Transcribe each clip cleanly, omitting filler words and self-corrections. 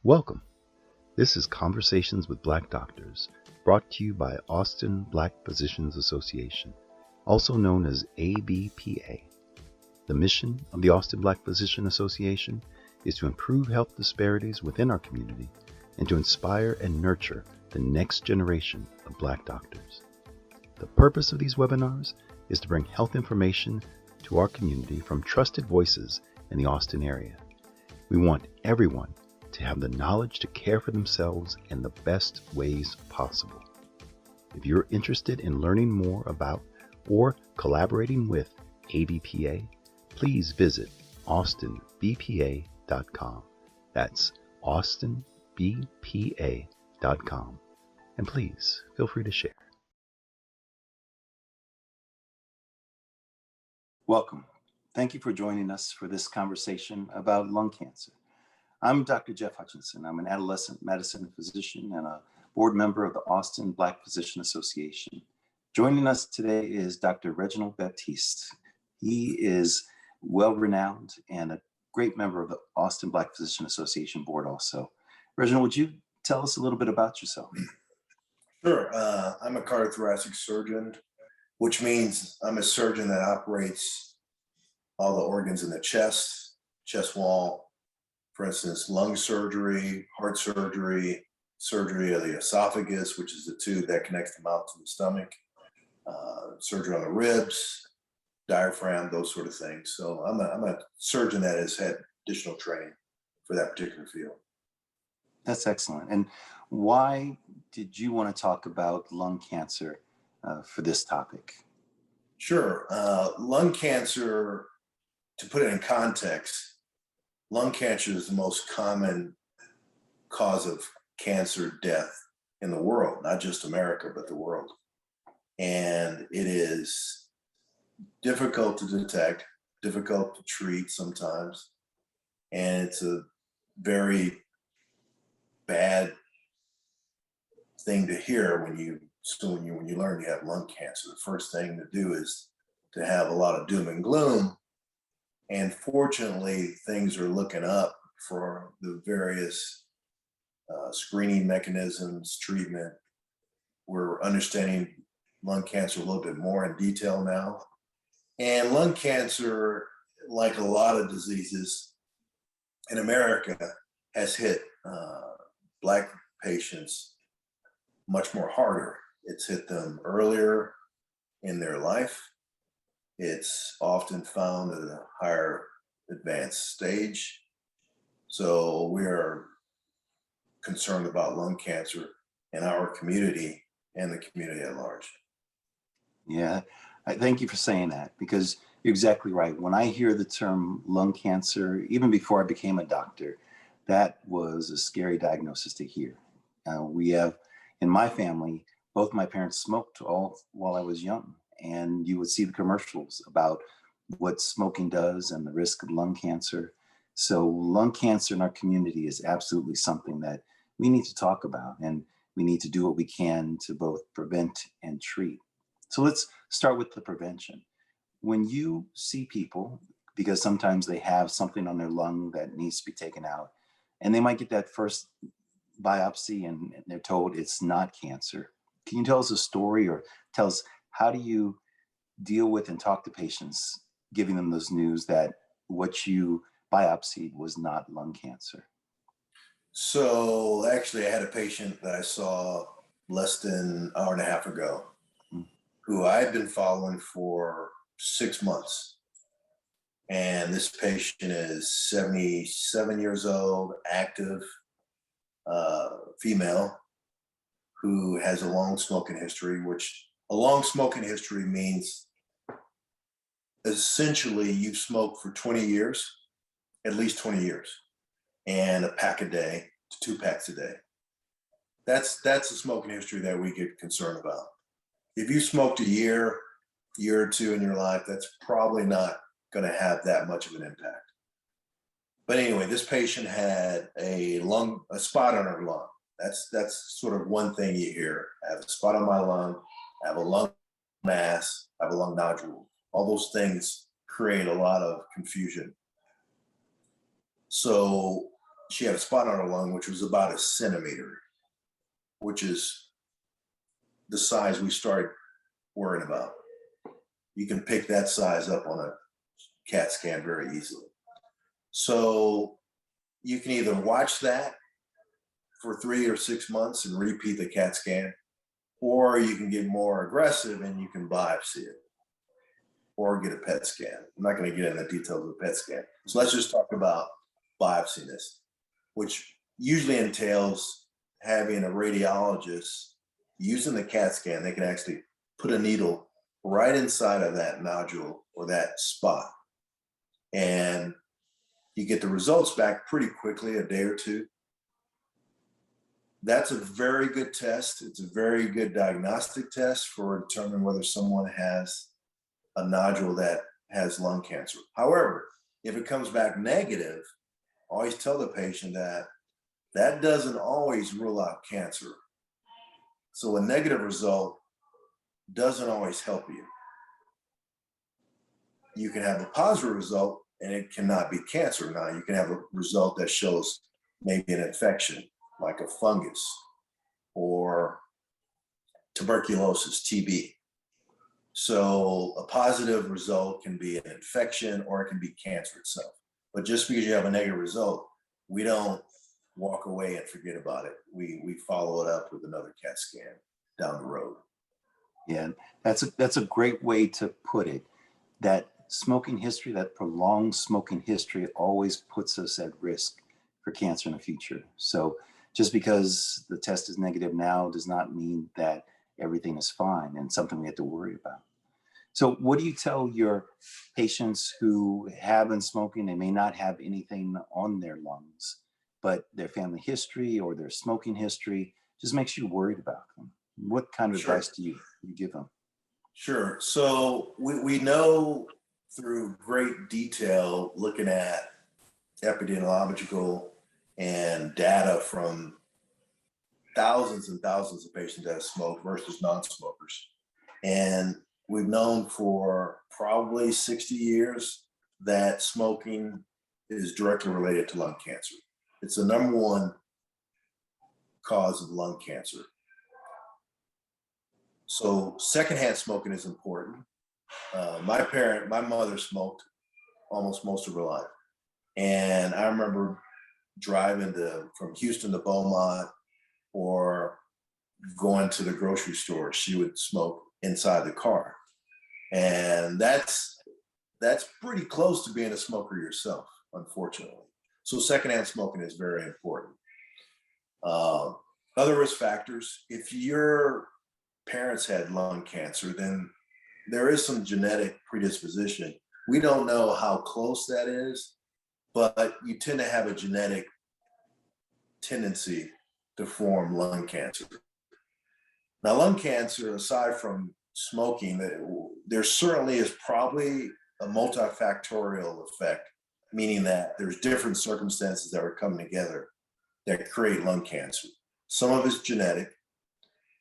Welcome. This is Conversations with Black Doctors, brought to you by Austin Black Physicians Association, also known as ABPA. The mission of the Austin Black Physician Association is to improve health disparities within our community and to inspire and nurture the next generation of Black doctors. The purpose of these webinars is to bring health information to our community from trusted voices in the Austin area. We want everyone to have the knowledge to care for themselves in the best ways possible. If you're interested in learning more about or collaborating with ABPA, please visit austinbpa.com. That's austinbpa.com. And please feel free to share. Welcome. Thank you for joining us for this conversation about lung cancer. I'm Dr. Jeff Hutchinson. I'm an adolescent medicine physician and a board member of the Austin Black Physician Association. Joining us today is Dr. Reginald Baptiste. He is well-renowned and a great member of the Austin Black Physician Association board also. Reginald, would you tell us a little bit about yourself? Sure. I'm a cardiothoracic surgeon, which means I'm a surgeon that operates all the organs in the chest wall. For instance, lung surgery, heart surgery, surgery of the esophagus, which is the tube that connects the mouth to the stomach, surgery on the ribs, diaphragm, those sort of things. So I'm a surgeon that has had additional training for that particular field. That's excellent. And why did you want to talk about lung cancer for this topic? Sure. Lung cancer, to put it in context, lung cancer is the most common cause of cancer death in the world, not just America, but the world. And it is difficult to detect, difficult to treat sometimes. And it's a very bad thing to hear when you learn you have lung cancer. The first thing to do is to have a lot of doom and gloom. And fortunately, things are looking up for the various screening mechanisms, treatment. We're understanding lung cancer a little bit more in detail now. And lung cancer, like a lot of diseases in America, has hit Black patients much more harder. It's hit them earlier in their life. It's often found at a higher advanced stage. So we are concerned about lung cancer in our community and the community at large. Yeah, I thank you for saying that, because you're exactly right. When I hear the term lung cancer, even before I became a doctor, that was a scary diagnosis to hear. We have, in my family, both my parents smoked all while I was young. And you would see the commercials about what smoking does and the risk of lung cancer. So lung cancer in our community is absolutely something that we need to talk about, and we need to do what we can to both prevent and treat. So let's start with the prevention. When you see people, because sometimes they have something on their lung that needs to be taken out, and they might get that first biopsy and they're told it's not cancer. Can you tell us a story, or tell us, how do you deal with and talk to patients, giving them this news that what you biopsied was not lung cancer? So actually, I had a patient that I saw less than an hour and a half ago, who I had been following for 6 months. And this patient is 77 years old, active, female, who has a long smoking history, which a long smoking history means essentially you've smoked for 20 years, at least 20 years, and a pack a day to 2 packs a day. That's a smoking history that we get concerned about. If you smoked a year or two in your life, that's probably not going to have that much of an impact. But anyway, this patient had a spot on her lung. That's sort of one thing you hear. I have a spot on my lung, I have a lung mass, I have a lung nodule. All those things create a lot of confusion. So she had a spot on her lung, which was about a centimeter, which is the size we started worrying about. You can pick that size up on a CAT scan very easily. So you can either watch that for 3 or 6 months and repeat the CAT scan, or you can get more aggressive and you can biopsy it or get a PET scan. I'm not going to get into the details of the PET scan. So let's just talk about biopsying this, which usually entails having a radiologist using the CAT scan. They can actually put a needle right inside of that nodule or that spot. And you get the results back pretty quickly, a day or two. That's a very good test. It's a very good diagnostic test for determining whether someone has a nodule that has lung cancer. However, if it comes back negative, I always tell the patient that that doesn't always rule out cancer. So a negative result doesn't always help you. You can have a positive result and it cannot be cancer. Now you can have a result that shows maybe an infection like a fungus or tuberculosis, TB. So a positive result can be an infection or it can be cancer itself. But just because you have a negative result, we don't walk away and forget about it. We follow it up with another CAT scan down the road. Yeah, that's a great way to put it. That smoking history, that prolonged smoking history always puts us at risk for cancer in the future. So just because the test is negative now does not mean that everything is fine and something we have to worry about. So what do you tell your patients who have been smoking? They may not have anything on their lungs, but their family history or their smoking history just makes you worried about them. What kind of advice do you give them? Sure. So we know through great detail, looking at epidemiological and data from thousands and thousands of patients that smoke versus non-smokers. And we've known for probably 60 years that smoking is directly related to lung cancer. It's the number one cause of lung cancer. So secondhand smoking is important. My mother smoked almost most of her life. And I remember driving from Houston to Beaumont or going to the grocery store. She would smoke inside the car. And that's pretty close to being a smoker yourself, unfortunately. So secondhand smoking is very important. Other risk factors, if your parents had lung cancer, then there is some genetic predisposition. We don't know how close that is, but you tend to have a genetic tendency to form lung cancer. Now, lung cancer, aside from smoking, there certainly is probably a multifactorial effect, meaning that there's different circumstances that are coming together that create lung cancer. Some of it's genetic,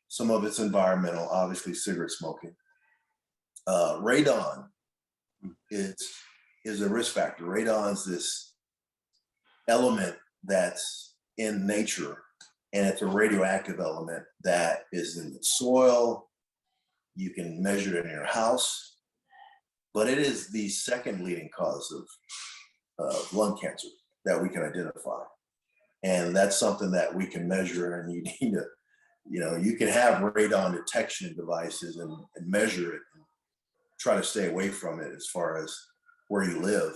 some of it's environmental, obviously cigarette smoking. Radon is a risk factor. Radon is this element that's in nature, and it's a radioactive element that is in the soil. You can measure it in your house, but it is the second leading cause of lung cancer that we can identify. And that's something that we can measure, and you need to, you can have radon detection devices and measure it and try to stay away from it as far as where you live.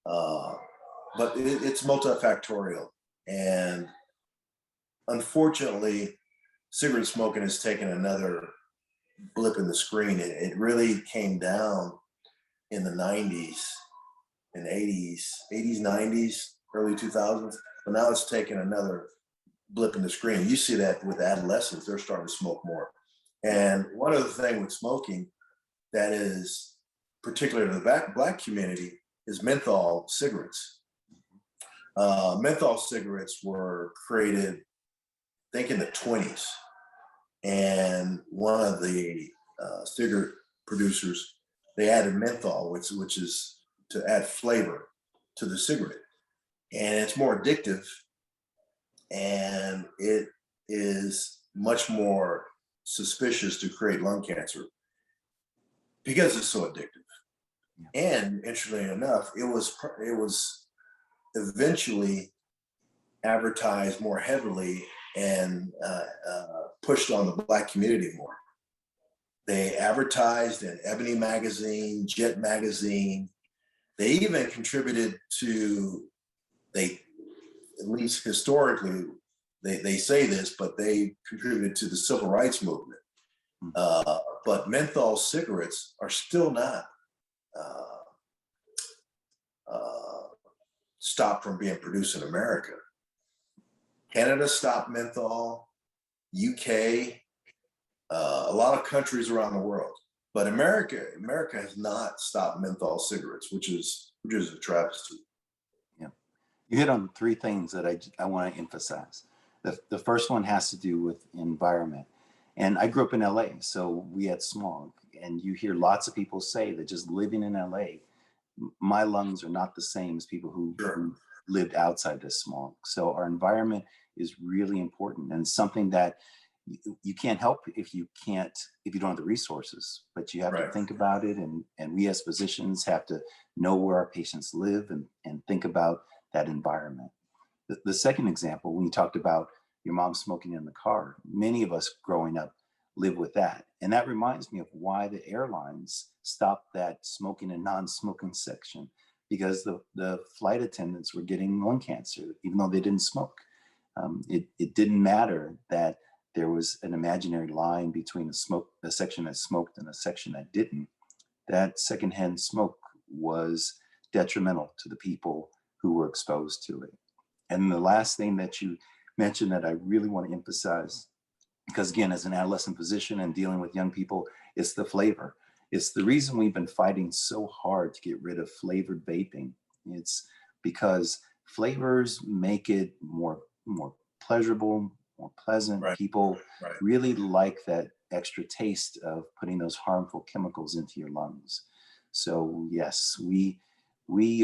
But it's multifactorial. And unfortunately, cigarette smoking has taken another blip in the screen. It really came down in the 90s and 80s, 90s, early 2000s. But now it's taken another blip in the screen. You see that with adolescents, they're starting to smoke more. And one other thing with smoking that is particular to the Black community is menthol cigarettes. Menthol cigarettes were created, I think, in the 20s. And one of the cigarette producers, they added menthol, which is to add flavor to the cigarette. and it's more addictive, and it is much more suspicious to create lung cancer because it's so addictive. Yeah. And interestingly enough, it was eventually advertised more heavily and pushed on the Black community more. They advertised in Ebony magazine, Jet magazine. They even contributed to, they, at least historically, they say this, but they contributed to the civil rights movement. But menthol cigarettes are still not stopped from being produced in America. Canada stopped menthol, UK, a lot of countries around the world. But America has not stopped menthol cigarettes, which is a travesty. Yeah. You hit on three things that I want to emphasize. The first one has to do with environment. And I grew up in LA, so we had smog. And you hear lots of people say that just living in LA, my lungs are not the same as people who lived outside this smog. So our environment is really important, and something that you can't help if you don't have the resources, but you have to think about it. And we as physicians have to know where our patients live and think about that environment. The second example, when you talked about your mom smoking in the car, many of us growing up live with that. And that reminds me of why the airlines stopped that smoking and non-smoking section, because the flight attendants were getting lung cancer, even though they didn't smoke. It didn't matter that there was an imaginary line between the section that smoked and the section that didn't. That secondhand smoke was detrimental to the people who were exposed to it. And the last thing that you mentioned that I really want to emphasize, because again, as an adolescent physician and dealing with young people, it's the flavor. It's the reason we've been fighting so hard to get rid of flavored vaping. It's because flavors make it more pleasurable, more pleasant. People really like that extra taste of putting those harmful chemicals into your lungs. So yes, we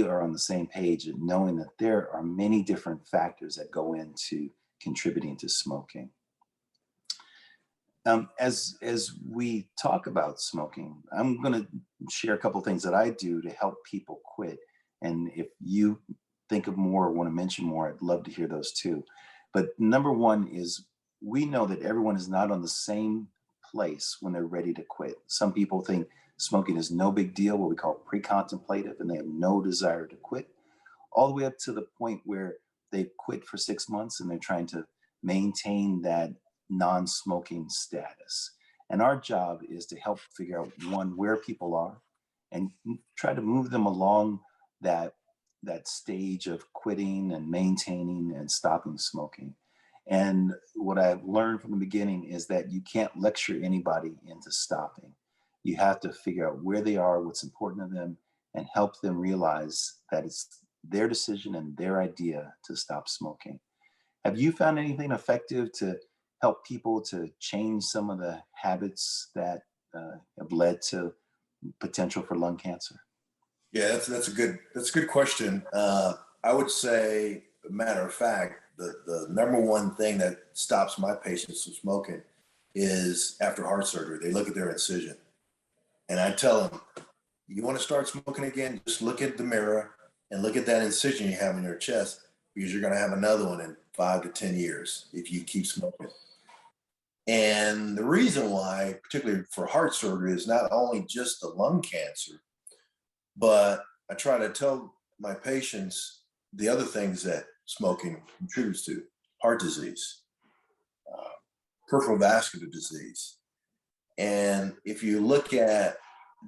are on the same page in knowing that there are many different factors that go into contributing to smoking. As we talk about smoking, I'm going to share a couple of things that I do to help people quit. And if you think of more or want to mention more, I'd love to hear those too. But number one is, we know that everyone is not on the same place when they're ready to quit. Some people think smoking is no big deal, what we call pre-contemplative, and they have no desire to quit, all the way up to the point where they quit for 6 months and they're trying to maintain that non-smoking status. And our job is to help figure out, one, where people are and try to move them along that stage of quitting and maintaining and stopping smoking. And what I've learned from the beginning is that you can't lecture anybody into stopping. You have to figure out where they are, what's important to them, and help them realize that it's their decision and their idea to stop smoking. Have you found anything effective to help people to change some of the habits that have led to potential for lung cancer? Yeah, that's a good question. I would say, matter of fact, the number one thing that stops my patients from smoking is after heart surgery. They look at their incision, and I tell them, you want to start smoking again, just look at the mirror and look at that incision you have in your chest, because you're going to have another one in 5 to 10 years if you keep smoking. And the reason why, particularly for heart surgery, is not only just the lung cancer, but I try to tell my patients the other things that smoking contributes to: heart disease, peripheral vascular disease. And if you look at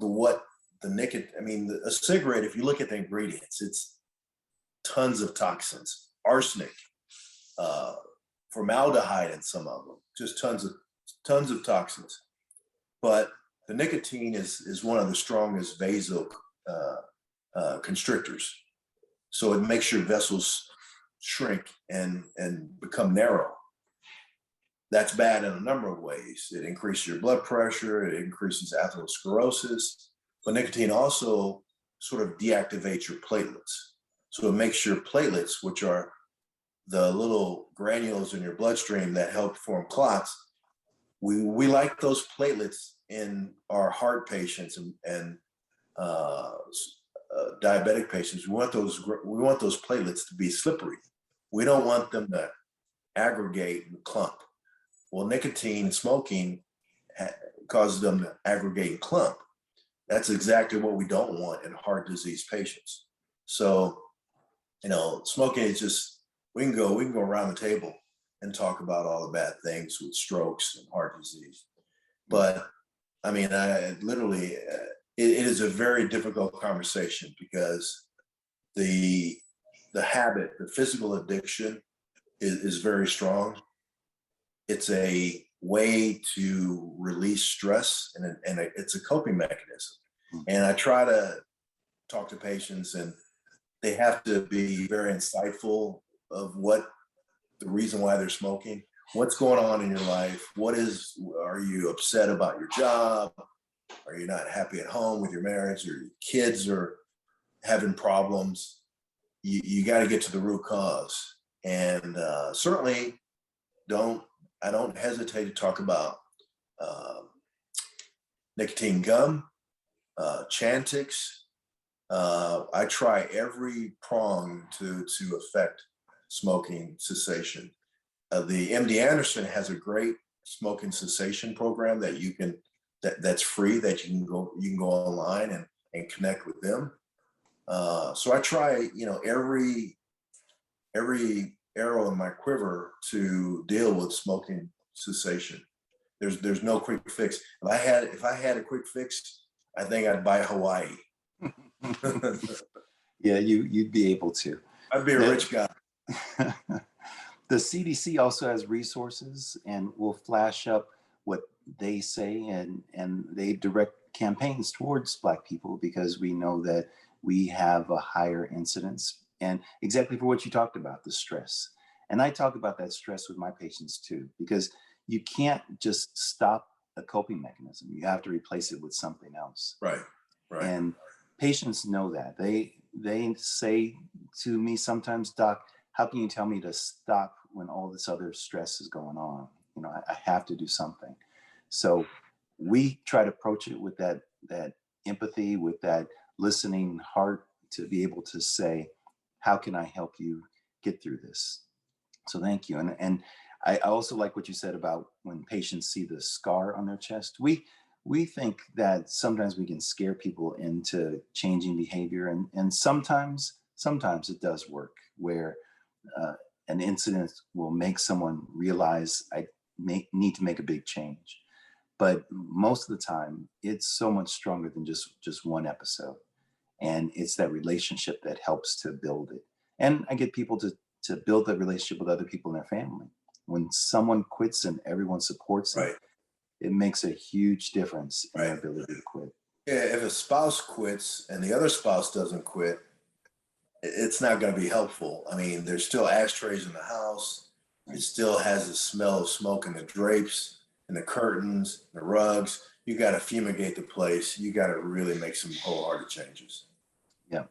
a cigarette, if you look at the ingredients, it's tons of toxins, arsenic, formaldehyde in some of them, just tons of toxins. But the nicotine is one of the strongest vaso constrictors. So it makes your vessels shrink and become narrow. That's bad in a number of ways. It increases your blood pressure, it increases atherosclerosis, but nicotine also sort of deactivates your platelets. So it makes your platelets, which are the little granules in your bloodstream that help form clots. We like those platelets in our heart patients and diabetic patients. We want those platelets to be slippery. We don't want them to aggregate and clump. Well, nicotine smoking causes them to aggregate and clump. That's exactly what we don't want in heart disease patients. So, smoking is just, we can go around the table and talk about all the bad things with strokes and heart disease. But I mean, I literally, it is a very difficult conversation because the habit, the physical addiction is very strong. It's a way to release stress, and it's a coping mechanism. And I try to talk to patients, and they have to be very insightful of what the reason why they're smoking, what's going on in your life, are you upset about your job? Are you not happy at home with your marriage, or your kids are having problems? You got to get to the root cause. And certainly I don't hesitate to talk about nicotine gum, Chantix. I try every prong to affect smoking cessation. The MD Anderson has a great smoking cessation program that's free, that you can go online and connect with them. So I try, every arrow in my quiver to deal with smoking cessation. There's no quick fix. If I had a quick fix, I think I'd buy Hawaii. Yeah, you'd be able to. I'd be a rich guy. The CDC also has resources and will flash up what they say, and they direct campaigns towards Black people because we know that we have a higher incidence, and exactly for what you talked about, the stress. And I talk about that stress with my patients too, because you can't just stop a coping mechanism. You have to replace it with something else. Right. And patients know that. They say to me sometimes, Doc, how can you tell me to stop when all this other stress is going on? I have to do something. So we try to approach it with that empathy, with that listening heart, to be able to say, how can I help you get through this? So thank you. And I also like what you said about when patients see the scar on their chest. We think that sometimes we can scare people into changing behavior, and sometimes it does work, where an incident will make someone realize I need to make a big change. But most of the time, it's so much stronger than just one episode. And it's that relationship that helps to build it. And I get people to build that relationship with other people in their family. When someone quits and everyone supports it, it makes a huge difference in their ability to quit. Yeah, if a spouse quits and the other spouse doesn't quit, it's not going to be helpful. I mean, there's still ashtrays in the house. It still has the smell of smoke in the drapes and the curtains, the rugs. You got to fumigate the place. You got to really make some wholehearted changes. Yeah.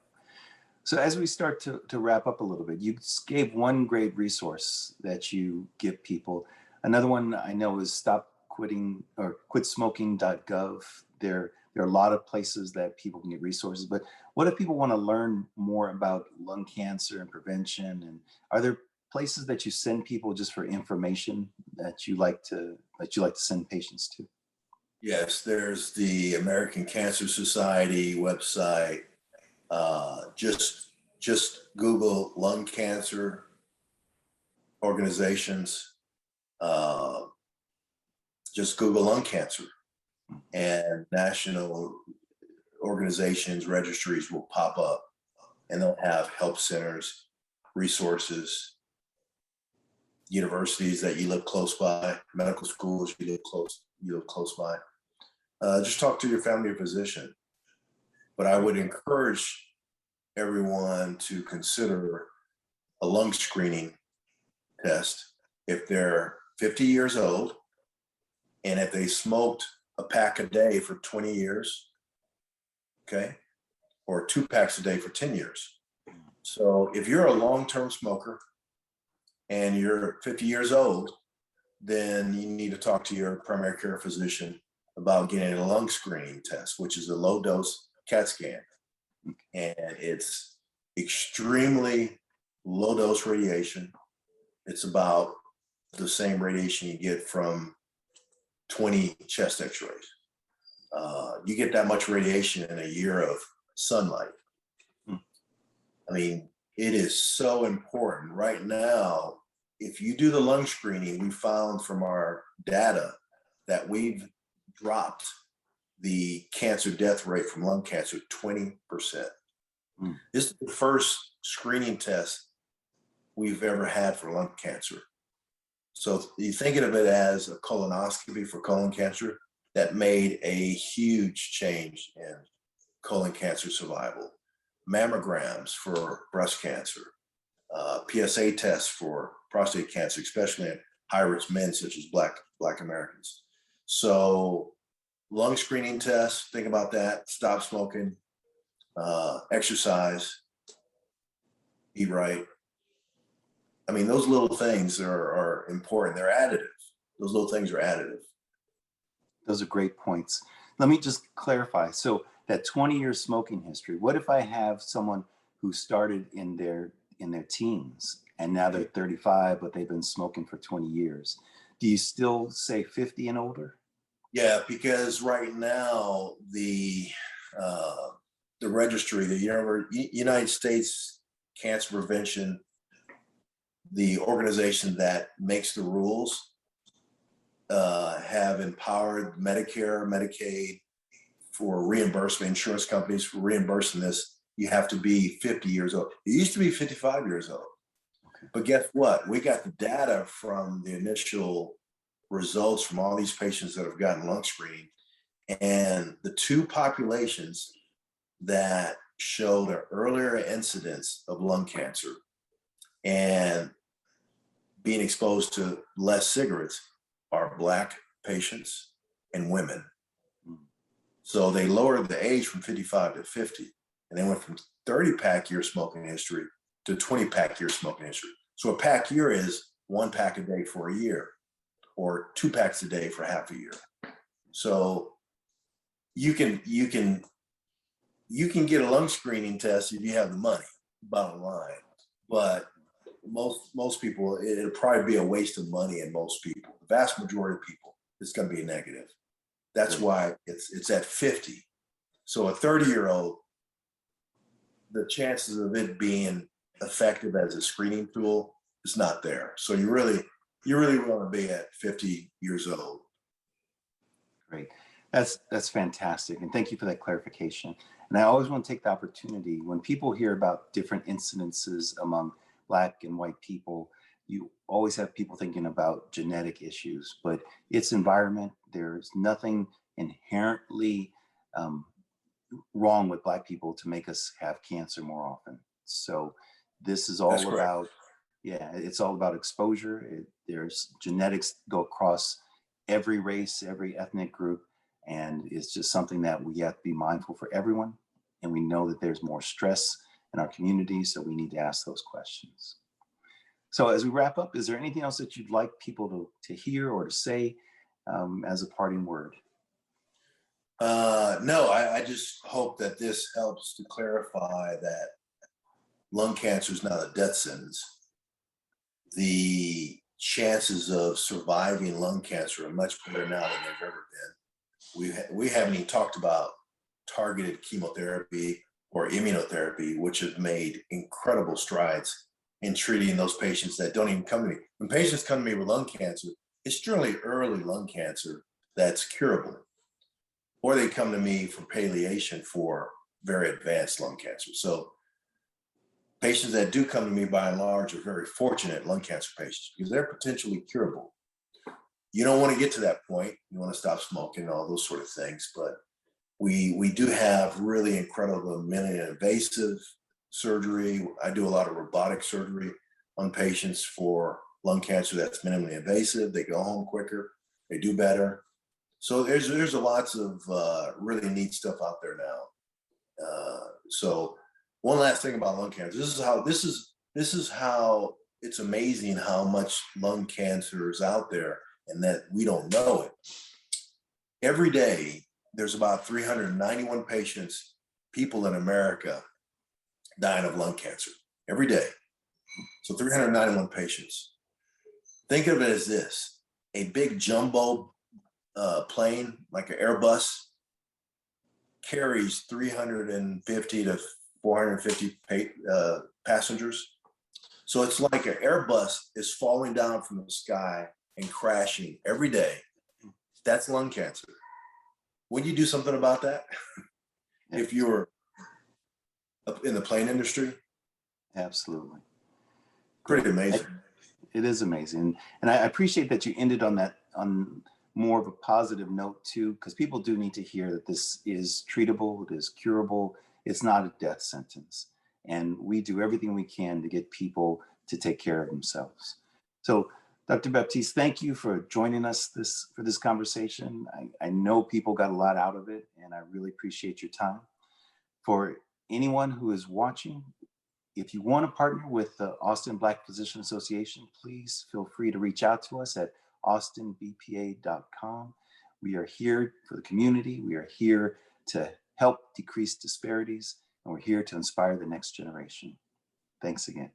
So as we start to wrap up a little bit, you gave one great resource that you give people. Another one I know is quitsmoking.gov. There are a lot of places that people can get resources, but what if people want to learn more about lung cancer and prevention? And are there places that you send people just for information that you like to send patients to? Yes, there's the American Cancer Society website. Just Google lung cancer organizations. Just Google lung cancer, and national organizations, registries will pop up, and they'll have help centers, resources, universities that you live close by, medical schools you live close by. Just talk to your family physician. But I would encourage everyone to consider a lung screening test if they're 50 years old, and if they smoked a pack a day for 20 years, okay, or 2 packs a day for 10 years. So if you're a long-term smoker and you're 50 years old, then you need to talk to your primary care physician about getting a lung screening test, which is a low dose CAT scan. And it's extremely low dose radiation. It's about the same radiation you get from 20 chest x-rays. You get that much radiation in a year of sunlight. I mean, it is so important. Right now, if you do the lung screening, we found from our data that we've dropped the cancer death rate from lung cancer 20%. This is the first screening test we've ever had for lung cancer. So you're thinking of it as a colonoscopy for colon cancer that made a huge change in colon cancer survival. Mammograms for breast cancer, PSA tests for prostate cancer, especially in high-risk men such as Black Americans. So lung screening tests, think about that. Stop smoking, exercise, eat right. I mean, those little things are important. They're additive. Those little things are additive. Those are great points. Let me just clarify. So that 20-year smoking history, what if I have someone who started in their teens and now they're 35, but they've been smoking for 20 years? Do you still say 50 and older? Yeah, because right now the registry, the United States Cancer Prevention, the organization that makes the rules, have empowered Medicare, Medicaid for reimbursement, insurance companies for reimbursing this. You have to be 50 years old. It used to be 55 years old. Okay. But guess what? We got the data from the initial results from all these patients that have gotten lung screening, and the two populations that show the earlier incidence of lung cancer and being exposed to less cigarettes are Black patients and women. So they lowered the age from 55 to 50, and they went from 30-pack year smoking history to 20-pack year smoking history. So a pack year is 1 pack a day for a year, or 2 packs a day for half a year. So you can get a lung screening test if you have the money, bottom line. But most people, it'll probably be a waste of money in most people. The vast majority of people, it's going to be a negative. That's why it's at 50. So a 30-year-old, the chances of it being effective as a screening tool is not there. So you really want to be at 50 years old. Great. That's fantastic. And thank you for that clarification. And I always want to take the opportunity, when people hear about different incidences among Black and white people, you always have people thinking about genetic issues, but it's environment. There's nothing inherently wrong with Black people to make us have cancer more often. So this is all about, it's all about exposure. There's genetics go across every race, every ethnic group, and it's just something that we have to be mindful for everyone. And we know that there's more stress in our community, so we need to ask those questions. So as we wrap up, is there anything else that you'd like people to hear or to say as a parting word? No, I just hope that this helps to clarify that lung cancer is not a death sentence. The chances of surviving lung cancer are much better now than they've ever been. We haven't even talked about targeted chemotherapy or immunotherapy, which have made incredible strides in treating those patients that don't even come to me. When patients come to me with lung cancer, it's generally early lung cancer that's curable. Or they come to me for palliation for very advanced lung cancer. So patients that do come to me by and large are very fortunate lung cancer patients because they're potentially curable. You don't want to get to that point. You want to stop smoking and all those sort of things. But we do have really incredible minimally invasive surgery. I do a lot of robotic surgery on patients for lung cancer that's minimally invasive. They go home quicker. They do better. So there's lots of really neat stuff out there now. So One last thing about lung cancer. This is how it's amazing how much lung cancer is out there and that we don't know it. Every day, there's about 391 people in America dying of lung cancer every day. So 391 patients. Think of it as this: a big jumbo plane, like an Airbus, carries 350 to 450 passengers. So it's like an Airbus is falling down from the sky and crashing every day. That's lung cancer. Would you do something about that if you were in the plane industry? Absolutely. Pretty amazing. It is amazing. And I appreciate that you ended on that, on more of a positive note too, because people do need to hear that this is treatable, it is curable, it's not a death sentence. And we do everything we can to get people to take care of themselves. So Dr. Baptiste, thank you for joining us for this conversation. I know people got a lot out of it, and I really appreciate your time. For anyone who is watching, if you want to partner with the Austin Black Physician Association, please feel free to reach out to us at austinbpa.com. We are here for the community. We are here to help decrease disparities, and we're here to inspire the next generation. Thanks again.